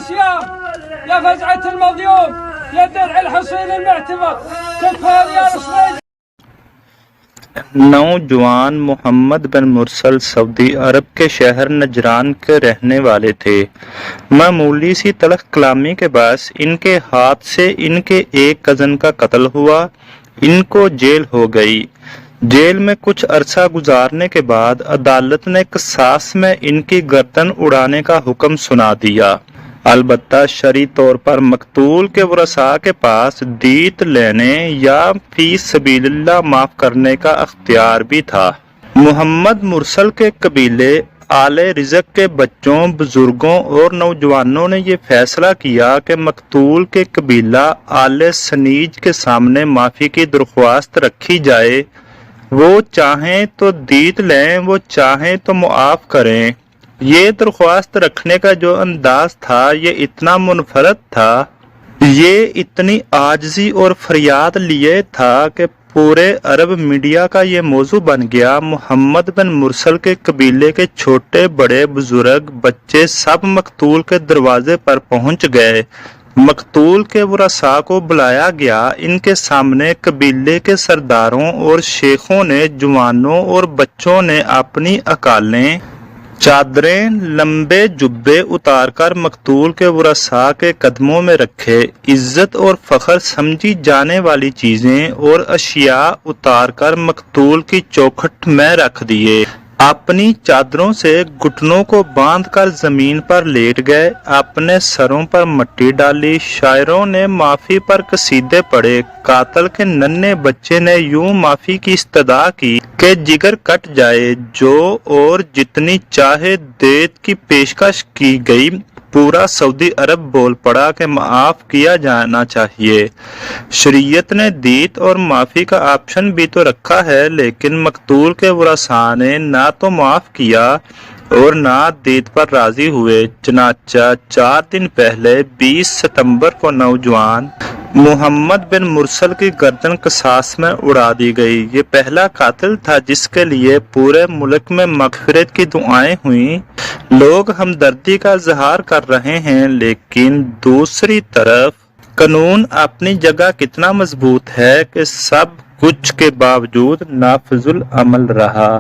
الصيام يا فزعة المظلوم يا درع الحصين المعتبر كفها يا رسول. نوجوان محمد بن مرسل سعودی عرب کے شہر نجران کے رہنے والے تھے۔ معمولی سی تلخ کلامی کے باعث ان کے ہاتھ سے ان کے ایک کزن کا قتل ہوا۔ ان کو جیل ہو گئی۔ جیل میں کچھ عرصہ گزارنے کے بعد عدالت نے قصاص میں ان کی گردن اڑانے کا حکم سنا دیا۔ البتہ شرعی طور پر مقتول کے ورثاء کے پاس دیت لینے یا فی سبیل اللہ معاف کرنے کا اختیار بھی تھا۔ محمد مرسل کے قبیلے آل رزق کے بچوں، بزرگوں اور نوجوانوں نے یہ فیصلہ کیا کہ مقتول کے قبیلہ آل سنیج کے سامنے معافی کی درخواست رکھی جائے۔ وہ چاہیں تو دیت لیں، وہ چاہیں تو معاف کریں۔ یہ درخواست رکھنے کا جو انداز تھا یہ اتنا منفرد تھا، یہ اتنی عاجزی اور فریاد لیے تھا کہ پورے عرب میڈیا کا یہ موضوع بن گیا۔ محمد بن مرسل کے قبیلے کے چھوٹے بڑے بزرگ بچے سب مقتول کے دروازے پر پہنچ گئے۔ مقتول کے ورثاء کو بلایا گیا۔ ان کے سامنے قبیلے کے سرداروں اور شیخوں نے، جوانوں اور بچوں نے اپنی اکالیں، چادریں، لمبے جبے اتار کر مقتول کے ورثاء کے قدموں میں رکھے۔ عزت اور فخر سمجھی جانے والی چیزیں اور اشیاء اتار کر مقتول کی چوکھٹ میں رکھ دیے۔ اپنی چادروں سے گھٹنوں کو باندھ کر زمین پر لیٹ گئے، اپنے سروں پر مٹی ڈالی۔ شاعروں نے معافی پر قصیدے پڑھے۔ قاتل کے ننھے بچے نے یوں معافی کی استدعا کی کہ جگر کٹ جائے۔ جو اور جتنی چاہے دیت کی پیشکش کی گئی۔ پورا سعودی عرب بول پڑا کہ معاف کیا جانا چاہیے۔ شریعت نے دیت اور معافی کا آپشن بھی تو رکھا ہے، لیکن مقتول کے ورثاء نے نہ تو معاف کیا اور نہ دیت پر راضی ہوئے۔ چنانچہ 4 دن پہلے 20 ستمبر کو نوجوان محمد بن مرسل کی گردن قصاص میں اڑا دی گئی۔ یہ پہلا قاتل تھا جس کے لیے پورے ملک میں مغفرت کی دعائیں ہوئیں۔ لوگ ہمدردی کا اظہار کر رہے ہیں، لیکن دوسری طرف قانون اپنی جگہ کتنا مضبوط ہے کہ سب کچھ کے باوجود نافذ العمل رہا۔